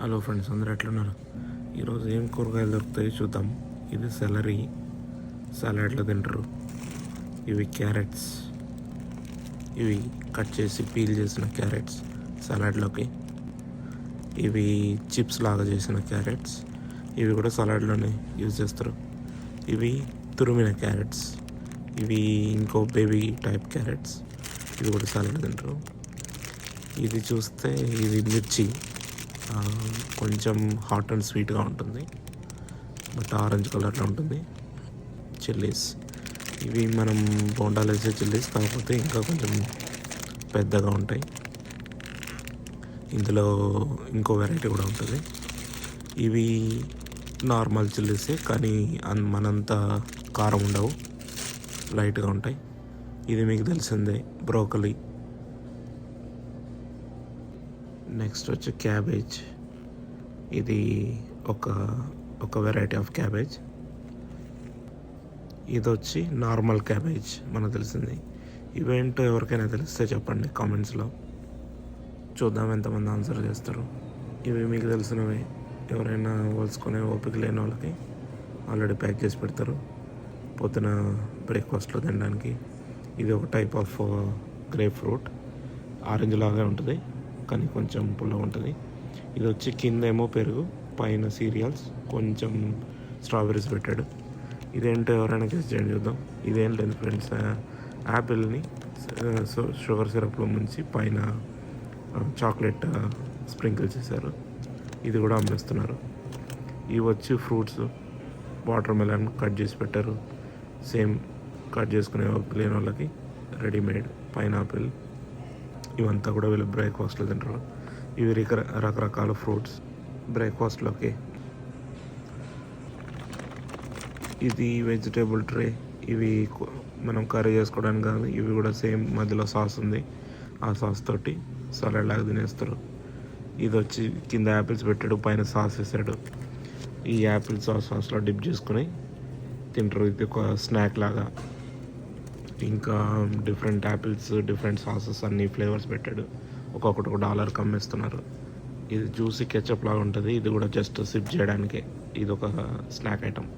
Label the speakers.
Speaker 1: Hello friends, అందరూ ఎట్లున్నారు? ఈరోజు ఏం కూరగాయలు దొరుకుతాయో చూద్దాం. ఇది సెలరీ, సలాడ్లో తింటారు. ఇవి క్యారెట్స్, ఇవి కట్ చేసి పీల్ చేసిన క్యారెట్స్ సలాడ్లోకి. ఇవి చిప్స్ లాగా చేసిన క్యారెట్స్, ఇవి కూడా సలాడ్లోనే యూజ్ చేస్తారు. ఇవి తురిమిన క్యారెట్స్, ఇవి ఇంకో బేబీ టైప్ క్యారెట్స్, ఇవి కూడా సలాడ్ తింటారు. ఇది చూస్తే ఇది మిర్చి, కొంచెం హాట్ అండ్ స్వీట్గా ఉంటుంది, బట్ ఆరెంజ్ కలర్లో ఉంటుంది. చిల్లీస్, ఇవి మనం బోండాలు వేసే చిల్లీస్, కాకపోతే ఇంకా కొంచెం పెద్దగా ఉంటాయి. ఇందులో ఇంకో వెరైటీ కూడా ఉంటుంది. ఇవి నార్మల్ చిల్లీసే, కానీ మనంత కారం ఉండవు, లైట్గా ఉంటాయి. ఇది మీకు తెలిసిందే, బ్రోకలీ. నెక్స్ట్ వచ్చి క్యాబేజ్. ఇది ఒక వెరైటీ ఆఫ్ క్యాబేజ్. ఇది వచ్చి నార్మల్ క్యాబేజ్, మనకు తెలిసింది. ఇవేంటో ఎవరికైనా తెలిస్తే చెప్పండి కామెంట్స్లో, చూద్దాం ఎంతమంది ఆన్సర్ చేస్తారు. ఇవి మీకు తెలిసినవి, ఎవరైనా పోల్చుకునే ఓపిక లేని వాళ్ళకి ఆల్రెడీ ప్యాక్ చేసి పెడతారు పొద్దున బ్రేక్ఫాస్ట్లో తినడానికి. ఇది ఒక type of grape fruit, orange లాగా ఉంటుంది కానీ కొంచెం పుల్లగా ఉంటుంది. ఇది వచ్చి కింద ఏమో పెరుగు, పైన సీరియల్స్, కొంచెం స్ట్రాబెర్రీస్ పెట్టాడు. ఇదేంటో ఎవరైనా గెస్ చేయండి చూద్దాం. ఇదేం లేదు ఫ్రెండ్స్, యాపిల్ని షుగర్ సిరప్లో ముంచి పైన చాక్లెట్ స్ప్రింకిల్ చేశారు. ఇది కూడా అమ్మేస్తున్నారు. ఇవి వచ్చి ఫ్రూట్స్, వాటర్ మెలన్ కట్ చేసి పెట్టారు. సేమ్ కట్ చేసుకునే లేని వాళ్ళకి రెడీమేడ్ పైనాపిల్. ఇవంతా కూడా వీళ్ళు బ్రేక్ఫాస్ట్లో తింటారు. ఇవి రకరకాల ఫ్రూట్స్ బ్రేక్ఫాస్ట్లోకి. ఇది వెజిటేబుల్ ట్రే. ఇవి మనం కర్రీ చేసుకోవడానికి కాదు, ఇవి కూడా సేమ్ మధ్యలో సాస్ ఉంది, ఆ సాస్ తోటి సలాడ్ లాగా తినేస్తారు. ఇది వచ్చి కింద యాపిల్స్ పెట్టాడు, పైన సాస్ వేసాడు. ఈ యాపిల్ సాస్లో డిప్ చేసుకుని తింటారు. ఇది ఒక స్నాక్ లాగా. ఇంకా డిఫరెంట్ యాపిల్స్, డిఫరెంట్ సాసెస్, అన్ని ఫ్లేవర్స్ పెట్టాడు. ఒక్కొక్కటి $1 అమ్మేస్తున్నారు. ఇది జ్యూసీ కెచప్ లాగా ఉంటుంది. ఇది కూడా జస్ట్ సిప్ చేయడానికే. ఇది ఒక స్నాక్ ఐటమ్.